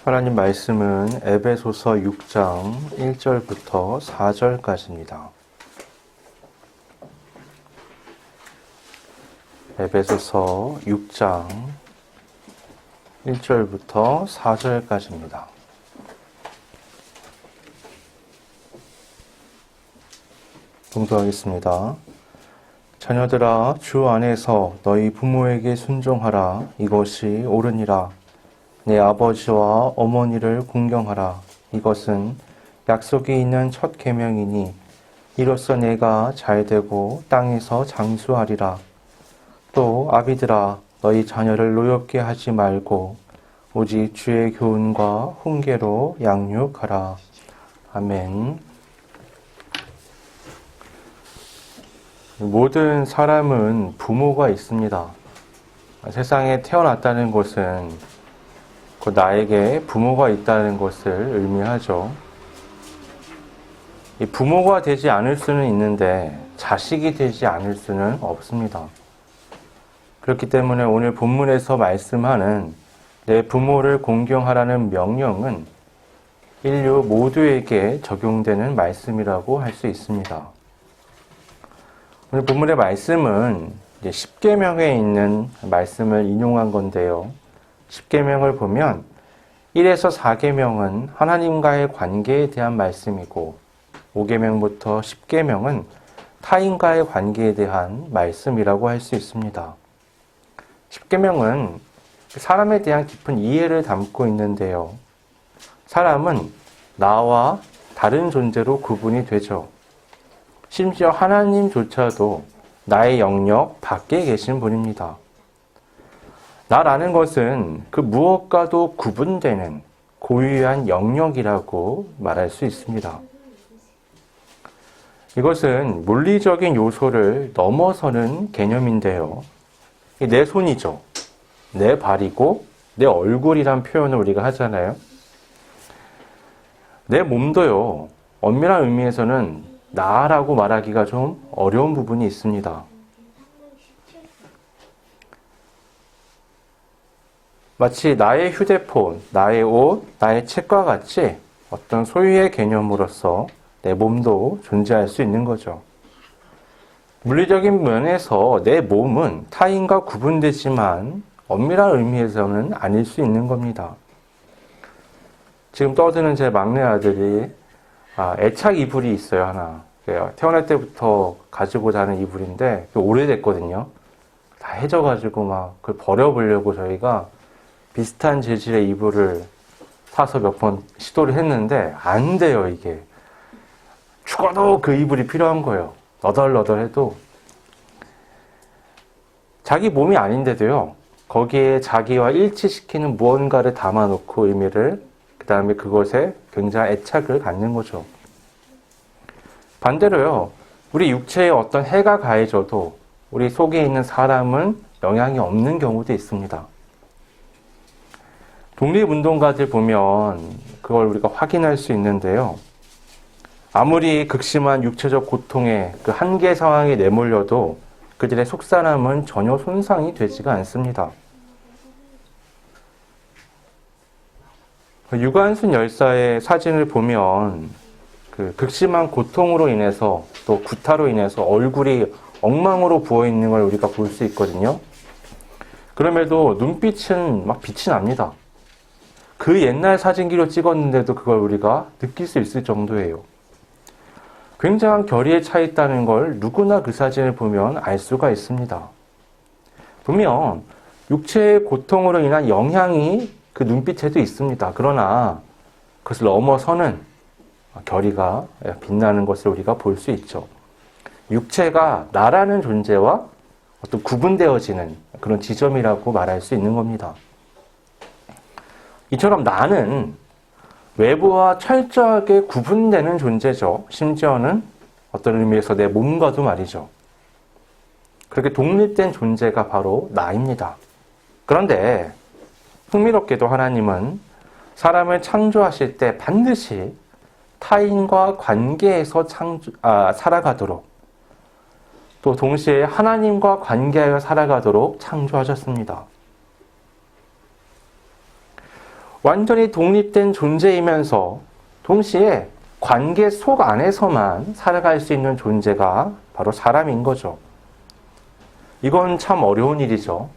하나님 말씀은 에베소서 6장 1절부터 4절까지입니다. 에베소서 6장 1절부터 4절까지입니다. 봉독하겠습니다. 자녀들아, 주 안에서 너희 부모에게 순종하라. 이것이 옳으니라. 내 아버지와 어머니를 공경하라. 이것은 약속이 있는 첫 계명이니 이로써 내가 잘되고 땅에서 장수하리라. 또 아비들아, 너희 자녀를 노엽게 하지 말고 오직 주의 교훈과 훈계로 양육하라. 아멘. 모든 사람은 부모가 있습니다. 세상에 태어났다는 것은 나에게 부모가 있다는 것을 의미하죠. 이 부모가 되지 않을 수는 있는데 자식이 되지 않을 수는 없습니다. 그렇기 때문에 오늘 본문에서 말씀하는 내 부모를 공경하라는 명령은 인류 모두에게 적용되는 말씀이라고 할 수 있습니다. 오늘 본문의 말씀은 이제 십계명에 있는 말씀을 인용한 건데요. 십계명을 보면 1에서 4계명은 하나님과의 관계에 대한 말씀이고 5계명부터 10계명은 타인과의 관계에 대한 말씀이라고 할 수 있습니다. 10계명은 사람에 대한 깊은 이해를 담고 있는데요. 사람은 나와 다른 존재로 구분이 되죠. 심지어 하나님조차도 나의 영역 밖에 계신 분입니다. 나라는 것은 그 무엇과도 구분되는 고유한 영역이라고 말할 수 있습니다. 이것은 물리적인 요소를 넘어서는 개념인데요. 내 손이죠. 내 발이고 내 얼굴이란 표현을 우리가 하잖아요. 내 몸도요. 엄밀한 의미에서는 나라고 말하기가 좀 어려운 부분이 있습니다. 마치 나의 휴대폰, 나의 옷, 나의 책과 같이 어떤 소유의 개념으로서 내 몸도 존재할 수 있는 거죠. 물리적인 면에서 내 몸은 타인과 구분되지만 엄밀한 의미에서는 아닐 수 있는 겁니다. 지금 떠드는 제 막내 아들이 애착 이불이 있어요, 하나. 태어날 때부터 가지고 자는 이불인데 오래됐거든요. 다 해져가지고 막 그걸 버려보려고 저희가 비슷한 재질의 이불을 사서 몇 번 시도를 했는데 안 돼요, 이게. 죽어도 그 이불이 필요한 거예요. 너덜너덜해도. 자기 몸이 아닌데도요. 거기에 자기와 일치시키는 무언가를 담아놓고 의미를, 그 다음에 그것에 굉장한 애착을 갖는 거죠. 반대로요. 우리 육체에 어떤 해가 가해져도 우리 속에 있는 사람은 영향이 없는 경우도 있습니다. 독립운동가들 보면 그걸 우리가 확인할 수 있는데요. 아무리 극심한 육체적 고통에 그 한계 상황에 내몰려도 그들의 속사람은 전혀 손상이 되지가 않습니다. 유관순 열사의 사진을 보면 그 극심한 고통으로 인해서 또 구타로 인해서 얼굴이 엉망으로 부어있는 걸 우리가 볼 수 있거든요. 그럼에도 눈빛은 막 빛이 납니다. 그 옛날 사진기로 찍었는데도 그걸 우리가 느낄 수 있을 정도예요. 굉장한 결의에 차 있다는 걸 누구나 그 사진을 보면 알 수가 있습니다. 보면 육체의 고통으로 인한 영향이 그 눈빛에도 있습니다. 그러나 그것을 넘어서는 결의가 빛나는 것을 우리가 볼 수 있죠. 육체가 나라는 존재와 어떤 구분되어지는 그런 지점이라고 말할 수 있는 겁니다. 이처럼 나는 외부와 철저하게 구분되는 존재죠. 심지어는 어떤 의미에서 내 몸과도 말이죠. 그렇게 독립된 존재가 바로 나입니다. 그런데 흥미롭게도 하나님은 사람을 창조하실 때 반드시 타인과 관계에서 살아가도록, 또 동시에 하나님과 관계하여 살아가도록 창조하셨습니다. 완전히 독립된 존재이면서 동시에 관계 속 안에서만 살아갈 수 있는 존재가 바로 사람인 거죠. 이건 참 어려운 일이죠.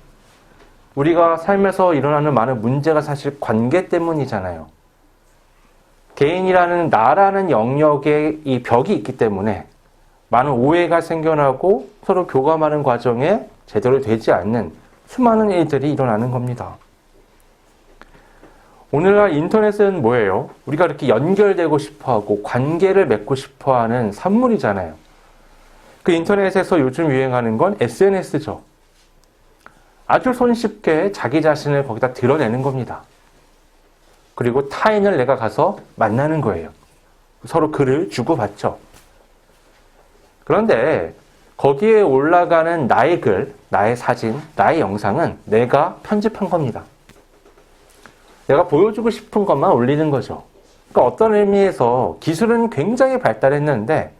우리가 삶에서 일어나는 많은 문제가 사실 관계 때문이잖아요. 개인이라는 나라는 영역에 이 벽이 있기 때문에 많은 오해가 생겨나고 서로 교감하는 과정에 제대로 되지 않는 수많은 일들이 일어나는 겁니다. 오늘날 인터넷은 뭐예요? 우리가 이렇게 연결되고 싶어하고 관계를 맺고 싶어하는 산물이잖아요. 그 인터넷에서 요즘 유행하는 건 SNS죠. 아주 손쉽게 자기 자신을 거기다 드러내는 겁니다. 그리고 타인을 내가 가서 만나는 거예요. 서로 글을 주고받죠. 그런데 거기에 올라가는 나의 글, 나의 사진, 나의 영상은 내가 편집한 겁니다. 내가 보여주고 싶은 것만 올리는 거죠. 그러니까 어떤 의미에서 기술은 굉장히 발달했는데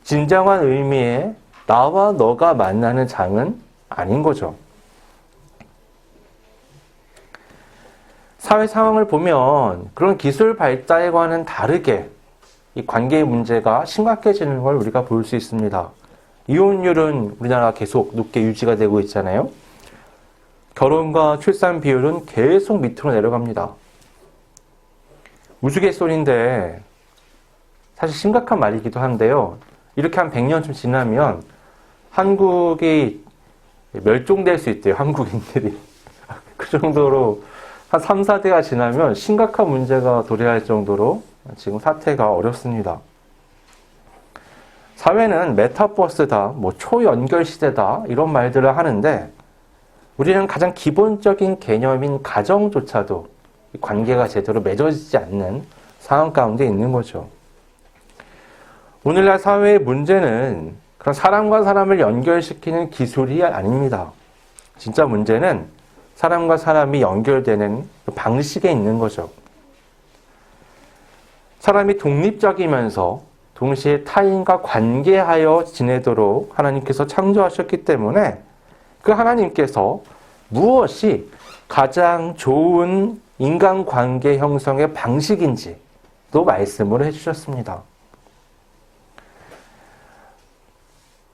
진정한 의미의 나와 너가 만나는 장은 아닌 거죠. 사회 상황을 보면 그런 기술 발달과는 다르게 이 관계의 문제가 심각해지는 걸 우리가 볼 수 있습니다. 이혼율은 우리나라가 계속 높게 유지가 되고 있잖아요. 결혼과 출산 비율은 계속 밑으로 내려갑니다. 우스갯소리인데 사실 심각한 말이기도 한데요. 이렇게 한 100년쯤 지나면 한국이 멸종될 수 있대요. 한국인들이. 그 정도로 한 3, 4대가 지나면 심각한 문제가 도래할 정도로 지금 사태가 어렵습니다. 사회는 메타버스다, 초연결 시대다 이런 말들을 하는데 우리는 가장 기본적인 개념인 가정조차도 관계가 제대로 맺어지지 않는 상황 가운데 있는 거죠. 오늘날 사회의 문제는 그런 사람과 사람을 연결시키는 기술이 아닙니다. 진짜 문제는 사람과 사람이 연결되는 방식에 있는 거죠. 사람이 독립적이면서 동시에 타인과 관계하여 지내도록 하나님께서 창조하셨기 때문에 그 하나님께서 무엇이 가장 좋은 인간관계 형성의 방식인지 또 말씀을 해주셨습니다.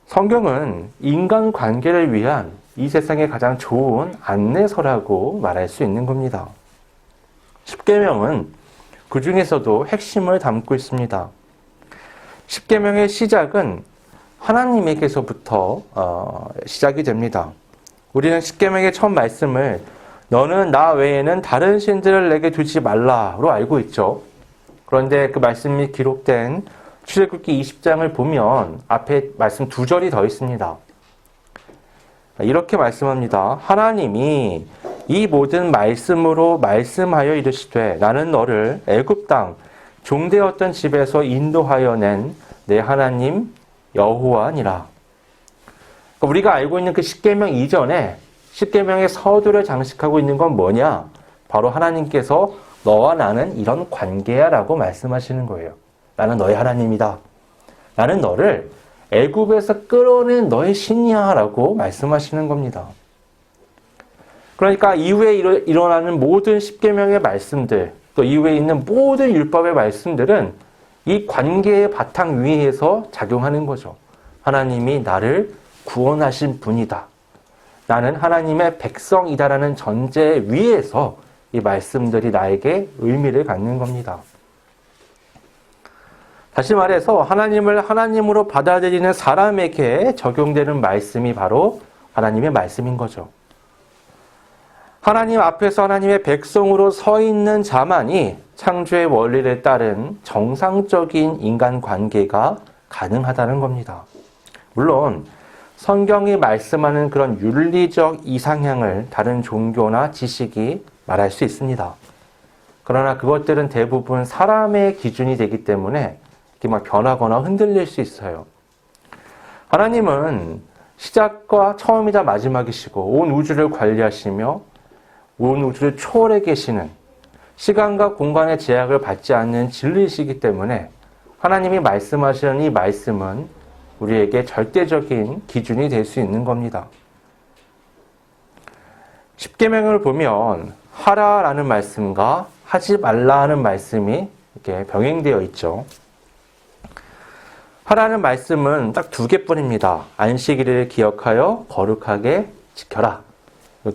성경은 인간관계를 위한 이 세상의 가장 좋은 안내서라고 말할 수 있는 겁니다. 십계명은 그 중에서도 핵심을 담고 있습니다. 십계명의 시작은 하나님에게서부터 시작이 됩니다. 우리는 십계명의 첫 말씀을 너는 나 외에는 다른 신들을 내게 두지 말라로 알고 있죠. 그런데 그 말씀이 기록된 출애굽기 20장을 보면 앞에 말씀 2절이 더 있습니다. 이렇게 말씀합니다. 하나님이 이 모든 말씀으로 말씀하여 이르시되 나는 너를 애굽 땅 종되었던 집에서 인도하여 낸 내 하나님 여호와니라. 우리가 알고 있는 그 십계명 이전에 십계명의 서두를 장식하고 있는 건 뭐냐? 바로 하나님께서 너와 나는 이런 관계야 라고 말씀하시는 거예요. 나는 너의 하나님이다. 나는 너를 애굽에서 끌어낸 너의 신이야 라고 말씀하시는 겁니다. 그러니까 이후에 일어나는 모든 십계명의 말씀들, 또 이후에 있는 모든 율법의 말씀들은 이 관계의 바탕 위에서 작용하는 거죠. 하나님이 나를 구원하신 분이다. 나는 하나님의 백성이다라는 전제 위에서 이 말씀들이 나에게 의미를 갖는 겁니다. 다시 말해서 하나님을 하나님으로 받아들이는 사람에게 적용되는 말씀이 바로 하나님의 말씀인 거죠. 하나님 앞에서 하나님의 백성으로 서 있는 자만이 창조의 원리를 따른 정상적인 인간관계가 가능하다는 겁니다. 물론 성경이 말씀하는 그런 윤리적 이상향을 다른 종교나 지식이 말할 수 있습니다. 그러나 그것들은 대부분 사람의 기준이 되기 때문에 이렇게 막 변하거나 흔들릴 수 있어요. 하나님은 시작과 처음이자 마지막이시고 온 우주를 관리하시며 온 우주를 초월해 계시는 시간과 공간의 제약을 받지 않는 진리이시기 때문에 하나님이 말씀하시는 이 말씀은 우리에게 절대적인 기준이 될 수 있는 겁니다. 십계명을 보면 하라라는 말씀과 하지 말라 하는 말씀이 이렇게 병행되어 있죠. 하라는 말씀은 딱 두 개뿐입니다. 안식일을 기억하여 거룩하게 지켜라.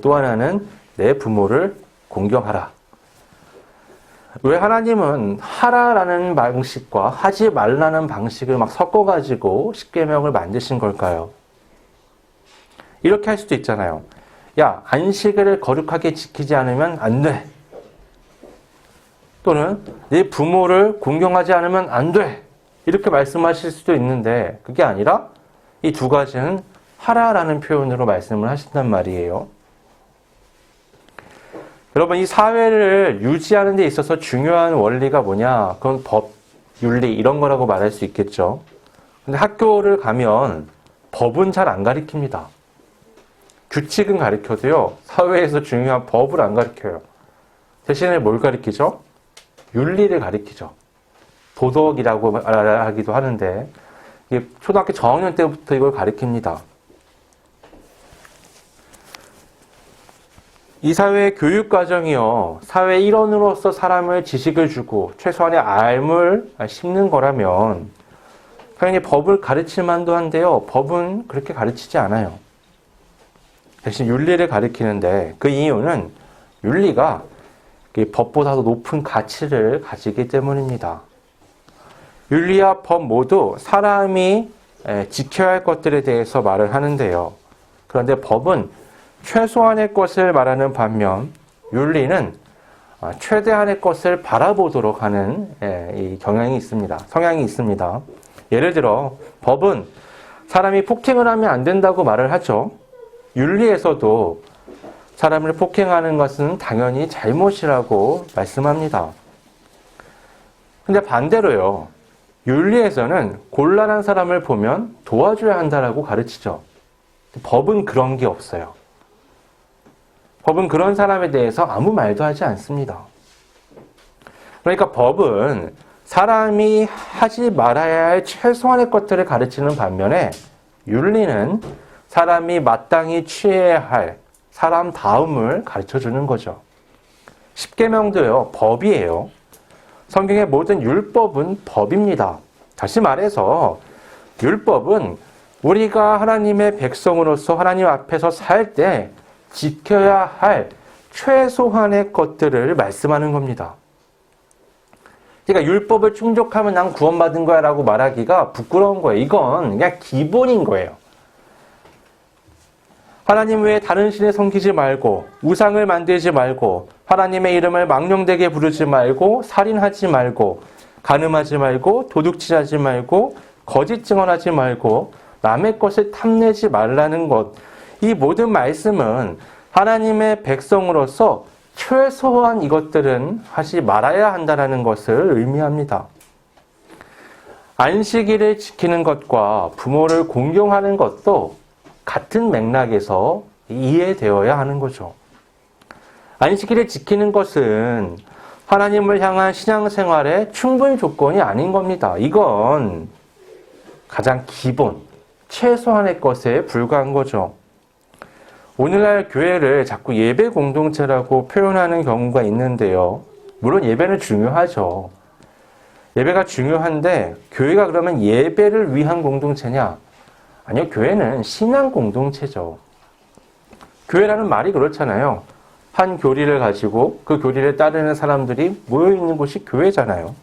또 하나는 내 부모를 공경하라. 왜 하나님은 하라라는 방식과 하지 말라는 방식을 막 섞어가지고 십계명을 만드신 걸까요? 이렇게 할 수도 있잖아요. 야, 안식일을 거룩하게 지키지 않으면 안 돼. 또는 네 부모를 공경하지 않으면 안 돼. 이렇게 말씀하실 수도 있는데 그게 아니라 이 두 가지는 하라라는 표현으로 말씀을 하신단 말이에요. 여러분, 이 사회를 유지하는 데 있어서 중요한 원리가 뭐냐? 그건 법, 윤리 이런 거라고 말할 수 있겠죠. 근데 학교를 가면 법은 잘 안 가르칩니다. 규칙은 가르쳐도요, 사회에서 중요한 법을 안 가르쳐요. 대신에 뭘 가르치죠? 윤리를 가르치죠. 도덕이라고 하기도 하는데, 이게 초등학교 저학년 때부터 이걸 가르칩니다. 이 사회의 교육과정이요, 사회 일원으로서 사람을 지식을 주고 최소한의 알을 심는 거라면 당연히 법을 가르칠 만도 한데요, 법은 그렇게 가르치지 않아요. 대신 윤리를 가르치는데 그 이유는 윤리가 법보다도 높은 가치를 가지기 때문입니다. 윤리와 법 모두 사람이 지켜야 할 것들에 대해서 말을 하는데요. 그런데 법은 최소한의 것을 말하는 반면 윤리는 최대한의 것을 바라보도록 하는 이 경향이 있습니다. 성향이 있습니다. 예를 들어 법은 사람이 폭행을 하면 안 된다고 말을 하죠. 윤리에서도 사람을 폭행하는 것은 당연히 잘못이라고 말씀합니다. 근데 반대로요. 윤리에서는 곤란한 사람을 보면 도와줘야 한다라고 가르치죠. 법은 그런 게 없어요. 법은 그런 사람에 대해서 아무 말도 하지 않습니다. 그러니까 법은 사람이 하지 말아야 할 최소한의 것들을 가르치는 반면에 윤리는 사람이 마땅히 취해야 할 사람다움을 가르쳐주는 거죠. 십계명도요, 법이에요. 성경의 모든 율법은 법입니다. 다시 말해서 율법은 우리가 하나님의 백성으로서 하나님 앞에서 살 때 지켜야 할 최소한의 것들을 말씀하는 겁니다. 그러니까 율법을 충족하면 난 구원받은 거야 라고 말하기가 부끄러운 거예요. 이건 그냥 기본인 거예요. 하나님 외에 다른 신에 섬기지 말고, 우상을 만들지 말고, 하나님의 이름을 망령되게 부르지 말고, 살인하지 말고, 간음하지 말고, 도둑질하지 말고, 거짓 증언하지 말고, 남의 것을 탐내지 말라는 것. 이 모든 말씀은 하나님의 백성으로서 최소한 이것들은 하지 말아야 한다는 것을 의미합니다. 안식일을 지키는 것과 부모를 공경하는 것도 같은 맥락에서 이해되어야 하는 거죠. 안식일을 지키는 것은 하나님을 향한 신앙생활의 충분 조건이 아닌 겁니다. 이건 가장 기본, 최소한의 것에 불과한 거죠. 오늘날 교회를 자꾸 예배 공동체라고 표현하는 경우가 있는데요. 물론 예배는 중요하죠. 예배가 중요한데 교회가 그러면 예배를 위한 공동체냐? 아니요, 교회는 신앙 공동체죠. 교회라는 말이 그렇잖아요. 한 교리를 가지고 그 교리를 따르는 사람들이 모여있는 곳이 교회잖아요.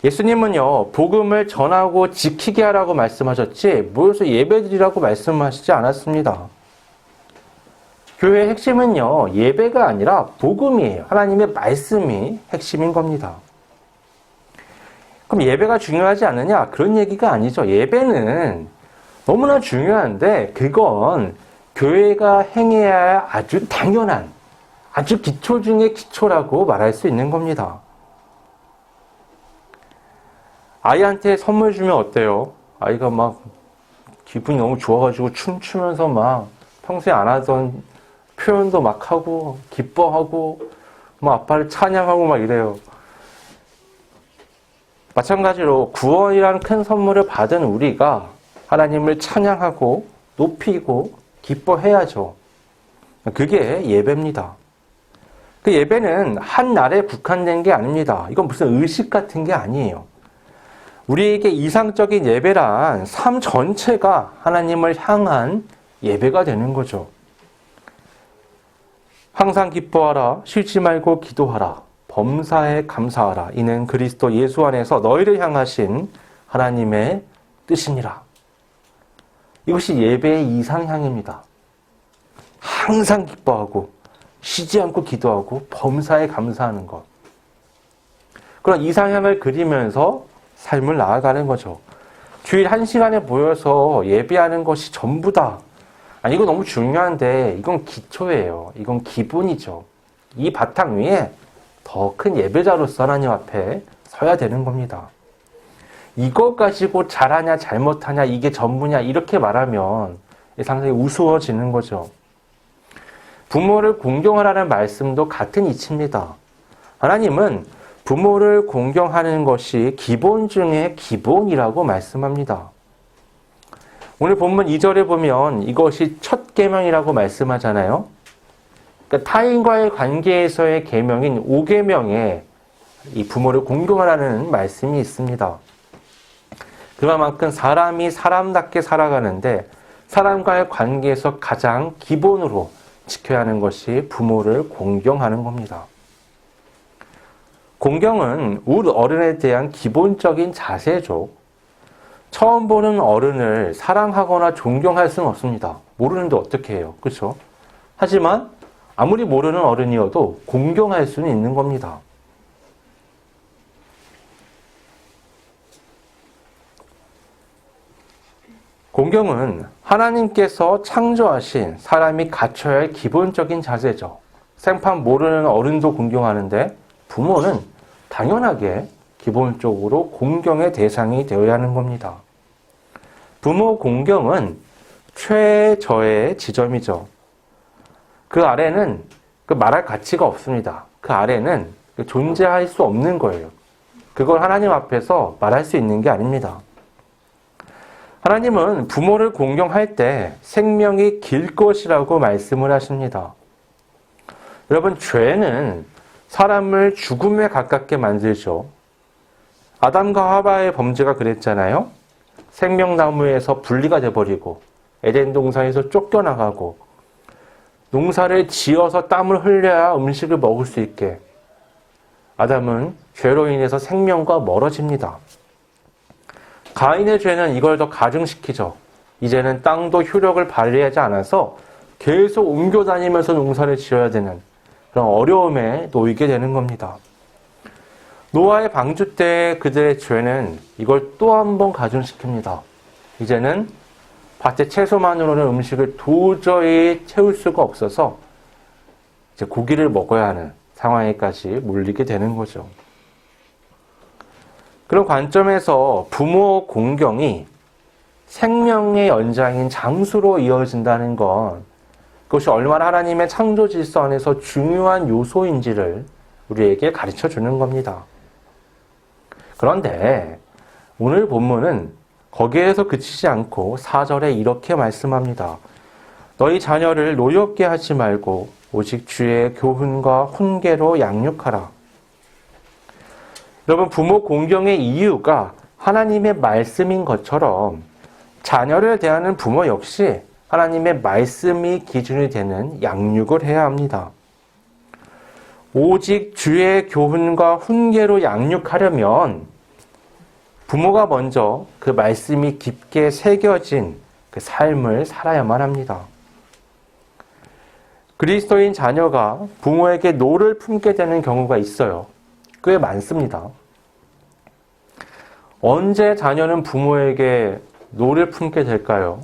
예수님은요, 복음을 전하고 지키게 하라고 말씀하셨지 모여서 예배드리라고 말씀하시지 않았습니다. 교회의 핵심은요, 예배가 아니라 복음이에요. 하나님의 말씀이 핵심인 겁니다. 그럼 예배가 중요하지 않느냐? 그런 얘기가 아니죠. 예배는 너무나 중요한데 그건 교회가 행해야 할 아주 당연한, 아주 기초 중의 기초라고 말할 수 있는 겁니다. 아이한테 선물 주면 어때요? 아이가 막 기분이 너무 좋아가지고 춤추면서 막 평소에 안 하던 표현도 막 하고 기뻐하고 막 아빠를 찬양하고 막 이래요. 마찬가지로 구원이란 큰 선물을 받은 우리가 하나님을 찬양하고 높이고 기뻐해야죠. 그게 예배입니다. 그 예배는 한 날에 국한된 게 아닙니다. 이건 무슨 의식 같은 게 아니에요. 우리에게 이상적인 예배란 삶 전체가 하나님을 향한 예배가 되는 거죠. 항상 기뻐하라, 쉬지 말고 기도하라, 범사에 감사하라. 이는 그리스도 예수 안에서 너희를 향하신 하나님의 뜻이니라. 이것이 예배의 이상향입니다. 항상 기뻐하고 쉬지 않고 기도하고 범사에 감사하는 것. 그런 이상향을 그리면서 삶을 나아가는 거죠. 주일 1시간에 모여서 예배하는 것이 전부다. 아니, 이거 너무 중요한데 이건 기초예요. 이건 기본이죠. 이 바탕 위에 더 큰 예배자로서 하나님 앞에 서야 되는 겁니다. 이거 가지고 잘하냐 잘못하냐 이게 전부냐 이렇게 말하면 상당히 우스워지는 거죠. 부모를 공경하라는 말씀도 같은 이치입니다. 하나님은 부모를 공경하는 것이 기본 중에 기본이라고 말씀합니다. 오늘 본문 2절에 보면 이것이 첫 계명이라고 말씀하잖아요. 그러니까 타인과의 관계에서의 계명인 5계명에 이 부모를 공경하라는 말씀이 있습니다. 그만큼 사람이 사람답게 살아가는데 사람과의 관계에서 가장 기본으로 지켜야 하는 것이 부모를 공경하는 겁니다. 공경은 우리 어른에 대한 기본적인 자세죠. 처음 보는 어른을 사랑하거나 존경할 수는 없습니다. 모르는데 어떻게 해요? 그렇죠? 하지만 아무리 모르는 어른이어도 공경할 수는 있는 겁니다. 공경은 하나님께서 창조하신 사람이 갖춰야 할 기본적인 자세죠. 생판 모르는 어른도 공경하는데 부모는 당연하게 기본적으로 공경의 대상이 되어야 하는 겁니다. 부모 공경은 최저의 지점이죠. 그 아래는 말할 가치가 없습니다. 그 아래는 존재할 수 없는 거예요. 그걸 하나님 앞에서 말할 수 있는 게 아닙니다. 하나님은 부모를 공경할 때 생명이 길 것이라고 말씀을 하십니다. 여러분, 죄는 사람을 죽음에 가깝게 만들죠. 아담과 하와의 범죄가 그랬잖아요. 생명나무에서 분리가 돼버리고 에덴 동산에서 쫓겨나가고 농사를 지어서 땀을 흘려야 음식을 먹을 수 있게 아담은 죄로 인해서 생명과 멀어집니다. 가인의 죄는 이걸 더 가중시키죠. 이제는 땅도 효력을 발휘하지 않아서 계속 옮겨 다니면서 농사를 지어야 되는 그런 어려움에 놓이게 되는 겁니다. 노아의 방주 때 그들의 죄는 이걸 또 한 번 가중시킵니다. 이제는 밭의 채소만으로는 음식을 도저히 채울 수가 없어서 이제 고기를 먹어야 하는 상황에까지 몰리게 되는 거죠. 그런 관점에서 부모 공경이 생명의 연장인 장수로 이어진다는 건 그것이 얼마나 하나님의 창조 질서 안에서 중요한 요소인지를 우리에게 가르쳐 주는 겁니다. 그런데 오늘 본문은 거기에서 그치지 않고 4절에 이렇게 말씀합니다. 너희 자녀를 노엽게 하지 말고 오직 주의 교훈과 훈계로 양육하라. 여러분, 부모 공경의 이유가 하나님의 말씀인 것처럼 자녀를 대하는 부모 역시 하나님의 말씀이 기준이 되는 양육을 해야 합니다. 오직 주의 교훈과 훈계로 양육하려면 부모가 먼저 그 말씀이 깊게 새겨진 그 삶을 살아야만 합니다. 그리스도인 자녀가 부모에게 노를 품게 되는 경우가 있어요. 꽤 많습니다. 언제 자녀는 부모에게 노를 품게 될까요?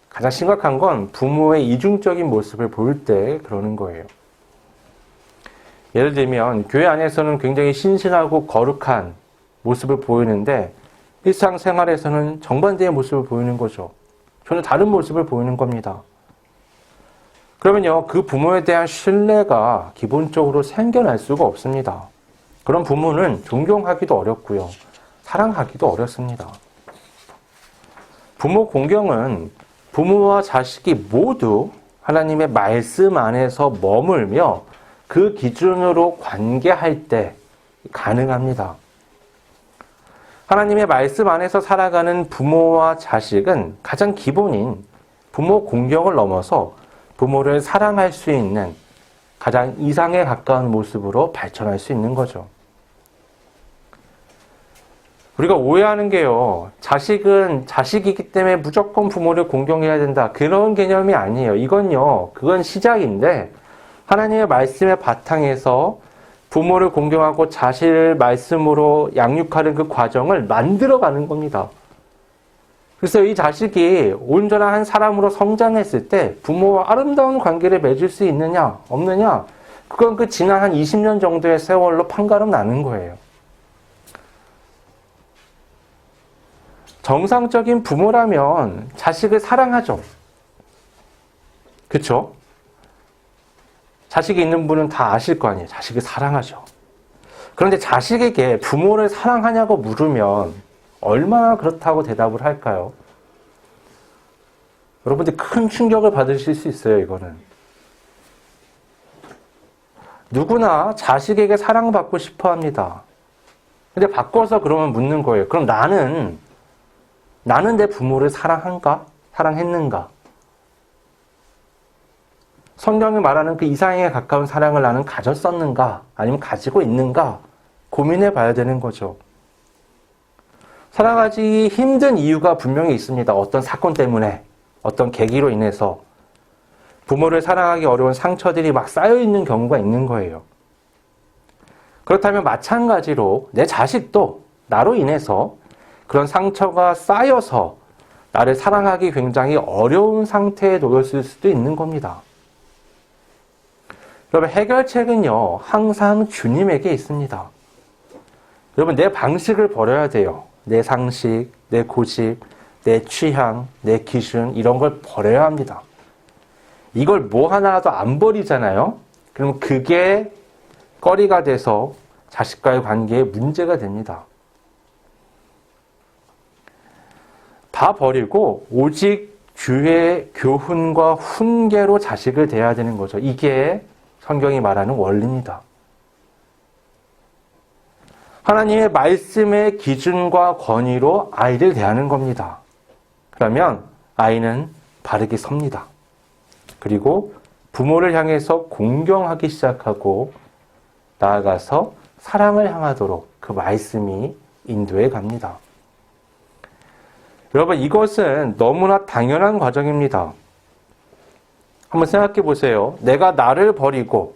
가장 심각한 건 부모의 이중적인 모습을 볼 때 그러는 거예요. 예를 들면 교회 안에서는 굉장히 신실하고 거룩한 모습을 보이는데 일상생활에서는 정반대의 모습을 보이는 거죠. 전혀 다른 모습을 보이는 겁니다. 그러면요, 그 부모에 대한 신뢰가 기본적으로 생겨날 수가 없습니다. 그런 부모는 존경하기도 어렵고요. 사랑하기도 어렵습니다. 부모 공경은 부모와 자식이 모두 하나님의 말씀 안에서 머물며 그 기준으로 관계할 때 가능합니다. 하나님의 말씀 안에서 살아가는 부모와 자식은 가장 기본인 부모 공경을 넘어서 부모를 사랑할 수 있는 가장 이상에 가까운 모습으로 발전할 수 있는 거죠. 우리가 오해하는 게요, 자식은 자식이기 때문에 무조건 부모를 공경해야 된다, 그런 개념이 아니에요. 그건 시작인데 하나님의 말씀의 바탕에서 부모를 공경하고 자식을 말씀으로 양육하는 그 과정을 만들어가는 겁니다. 그래서 이 자식이 온전한 한 사람으로 성장했을 때 부모와 아름다운 관계를 맺을 수 있느냐 없느냐, 그건 그 지난 한 20년 정도의 세월로 판가름 나는 거예요. 정상적인 부모라면 자식을 사랑하죠. 그렇죠? 자식이 있는 분은 다 아실 거 아니에요. 자식을 사랑하죠. 그런데 자식에게 부모를 사랑하냐고 물으면 얼마나 그렇다고 대답을 할까요? 여러분들 큰 충격을 받으실 수 있어요, 이거는. 누구나 자식에게 사랑받고 싶어 합니다. 근데 바꿔서 그러면 묻는 거예요. 그럼 나는 내 부모를 사랑한가? 사랑했는가? 성경이 말하는 그 이상에 가까운 사랑을 나는 가졌었는가? 아니면 가지고 있는가? 고민해 봐야 되는 거죠. 살아가기 힘든 이유가 분명히 있습니다. 어떤 사건 때문에, 어떤 계기로 인해서 부모를 사랑하기 어려운 상처들이 막 쌓여있는 경우가 있는 거예요. 그렇다면 마찬가지로 내 자식도 나로 인해서 그런 상처가 쌓여서 나를 사랑하기 굉장히 어려운 상태에 놓였을 수도 있는 겁니다. 여러분, 해결책은요, 항상 주님에게 있습니다. 여러분, 내 방식을 버려야 돼요. 내 상식, 내 고집, 내 취향, 내 기준, 이런 걸 버려야 합니다. 이걸 뭐 하나라도 안 버리잖아요? 그러면 그게 꺼리가 돼서 자식과의 관계에 문제가 됩니다. 다 버리고 오직 주의 교훈과 훈계로 자식을 대해야 되는 거죠. 이게 성경이 말하는 원리입니다. 하나님의 말씀의 기준과 권위로 아이를 대하는 겁니다. 그러면 아이는 바르게 섭니다. 그리고 부모를 향해서 공경하기 시작하고 나아가서 사랑을 향하도록 그 말씀이 인도해 갑니다. 여러분, 이것은 너무나 당연한 과정입니다. 한번 생각해 보세요. 내가 나를 버리고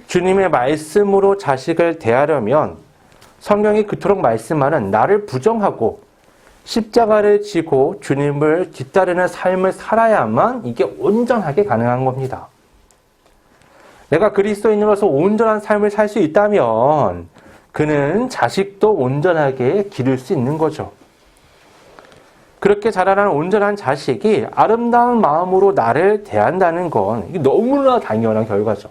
주님의 말씀으로 자식을 대하려면 성경이 그토록 말씀하는 나를 부정하고 십자가를 지고 주님을 뒤따르는 삶을 살아야만 이게 온전하게 가능한 겁니다. 내가 그리스도인으로서 온전한 삶을 살 수 있다면 그는 자식도 온전하게 기를 수 있는 거죠. 그렇게 자라나는 온전한 자식이 아름다운 마음으로 나를 대한다는 건 너무나 당연한 결과죠.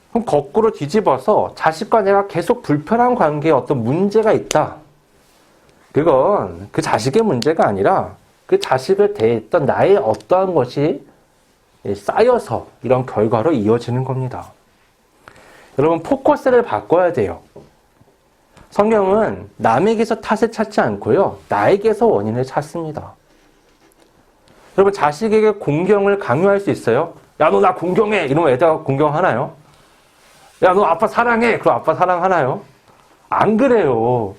그럼 거꾸로 뒤집어서 자식과 내가 계속 불편한 관계에 어떤 문제가 있다. 그건 그 자식의 문제가 아니라 그 자식을 대했던 나의 어떠한 것이 쌓여서 이런 결과로 이어지는 겁니다. 여러분, 포커스를 바꿔야 돼요. 성경은 남에게서 탓을 찾지 않고요, 나에게서 원인을 찾습니다. 여러분, 자식에게 공경을 강요할 수 있어요? 야, 너 나 공경해! 이러면 애가 공경하나요? 야, 너 아빠 사랑해! 그럼 아빠 사랑하나요? 안 그래요.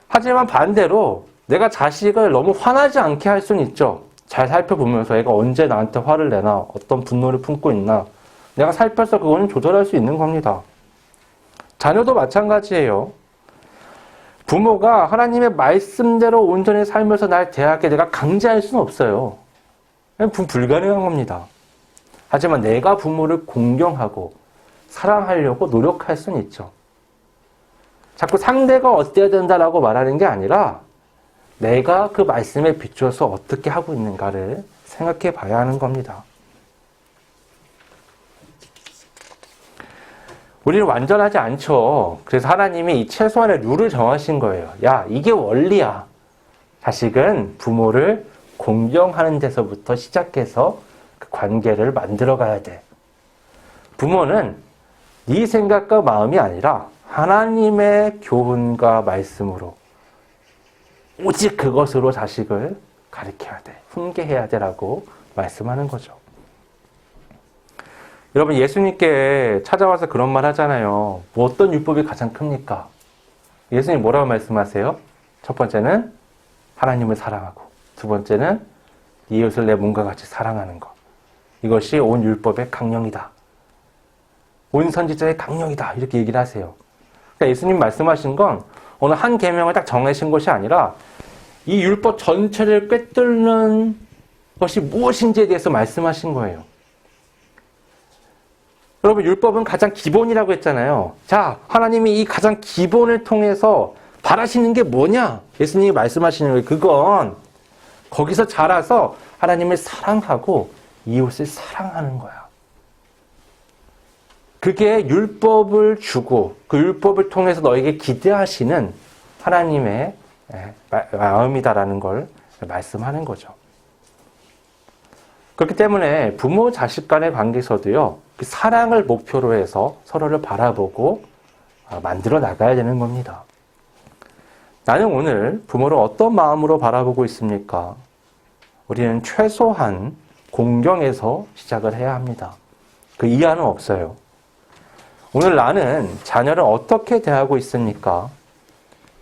하지만 반대로 내가 자식을 너무 화나지 않게 할 수는 있죠. 잘 살펴보면서 애가 언제 나한테 화를 내나, 어떤 분노를 품고 있나, 내가 살펴서 그거는 조절할 수 있는 겁니다. 자녀도 마찬가지예요. 부모가 하나님의 말씀대로 온전히 살면서 날 대하게 내가 강제할 수는 없어요. 불가능한 겁니다. 하지만 내가 부모를 공경하고 사랑하려고 노력할 수는 있죠. 자꾸 상대가 어때야 된다라고 말하는 게 아니라 내가 그 말씀에 비춰서 어떻게 하고 있는가를 생각해 봐야 하는 겁니다. 우리는 완전하지 않죠. 그래서 하나님이 이 최소한의 룰을 정하신 거예요. 야, 이게 원리야. 자식은 부모를 공경하는 데서부터 시작해서 그 관계를 만들어 가야 돼. 부모는 네 생각과 마음이 아니라 하나님의 교훈과 말씀으로 오직 그것으로 자식을 가르쳐야 돼. 훈계해야 되라고 말씀하는 거죠. 여러분, 예수님께 찾아와서 그런 말 하잖아요. 뭐 어떤 율법이 가장 큽니까? 예수님 뭐라고 말씀하세요? 첫 번째는 하나님을 사랑하고, 두 번째는 네 이웃을 내 몸과 같이 사랑하는 것. 이것이 온 율법의 강령이다. 온 선지자의 강령이다. 이렇게 얘기를 하세요. 그러니까 예수님 말씀하신 건 어느 한 계명을 딱 정하신 것이 아니라 이 율법 전체를 꿰뚫는 것이 무엇인지에 대해서 말씀하신 거예요. 여러분, 율법은 가장 기본이라고 했잖아요. 자, 하나님이 이 가장 기본을 통해서 바라시는 게 뭐냐? 예수님이 말씀하시는 거예요. 그건 거기서 자라서 하나님을 사랑하고 이웃을 사랑하는 거야. 그게 율법을 주고 그 율법을 통해서 너에게 기대하시는 하나님의 마음이다라는 걸 말씀하는 거죠. 그렇기 때문에 부모 자식 간의 관계에서도요, 그 사랑을 목표로 해서 서로를 바라보고 만들어 나가야 되는 겁니다. 나는 오늘 부모를 어떤 마음으로 바라보고 있습니까? 우리는 최소한 공경에서 시작을 해야 합니다. 그 이하는 없어요. 오늘 나는 자녀를 어떻게 대하고 있습니까?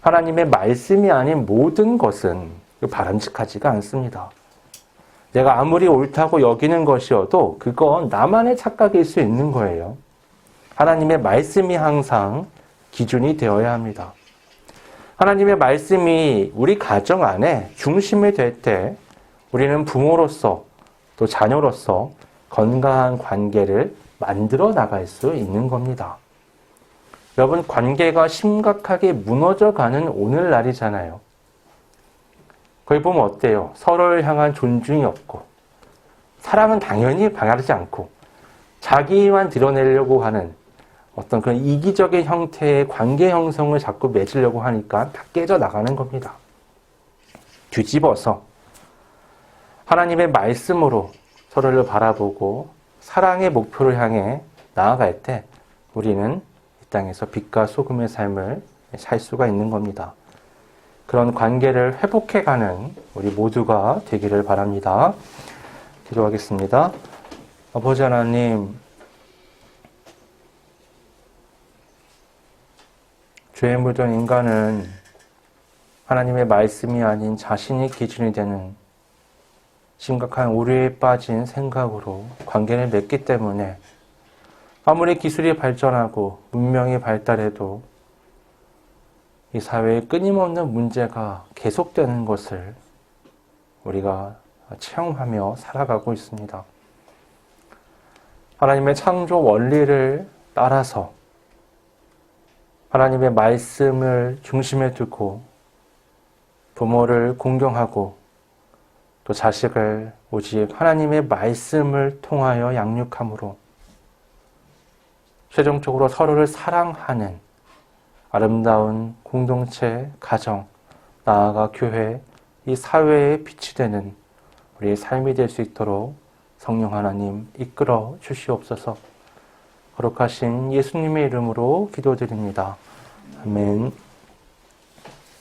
하나님의 말씀이 아닌 모든 것은 바람직하지가 않습니다. 내가 아무리 옳다고 여기는 것이어도 그건 나만의 착각일 수 있는 거예요. 하나님의 말씀이 항상 기준이 되어야 합니다. 하나님의 말씀이 우리 가정 안에 중심이 될 때 우리는 부모로서 또 자녀로서 건강한 관계를 만들어 나갈 수 있는 겁니다. 여러분, 관계가 심각하게 무너져가는 오늘날이잖아요. 거기 보면 어때요? 서로를 향한 존중이 없고, 사랑은 당연히 바라지 않고, 자기만 드러내려고 하는 어떤 그런 이기적인 형태의 관계 형성을 자꾸 맺으려고 하니까 다 깨져 나가는 겁니다. 뒤집어서 하나님의 말씀으로 서로를 바라보고 사랑의 목표를 향해 나아갈 때 우리는 이 땅에서 빛과 소금의 삶을 살 수가 있는 겁니다. 그런 관계를 회복해가는 우리 모두가 되기를 바랍니다. 기도하겠습니다. 아버지 하나님, 죄에 묻은 인간은 하나님의 말씀이 아닌 자신이 기준이 되는 심각한 오류에 빠진 생각으로 관계를 맺기 때문에 아무리 기술이 발전하고 문명이 발달해도 이 사회에 끊임없는 문제가 계속되는 것을 우리가 체험하며 살아가고 있습니다. 하나님의 창조 원리를 따라서 하나님의 말씀을 중심에 두고 부모를 공경하고 또 자식을 오직 하나님의 말씀을 통하여 양육함으로 최종적으로 서로를 사랑하는 아름다운 공동체, 가정, 나아가 교회, 이 사회에 빛이 되는 우리의 삶이 될 수 있도록 성령 하나님 이끌어 주시옵소서. 거룩하신 예수님의 이름으로 기도드립니다. 아멘.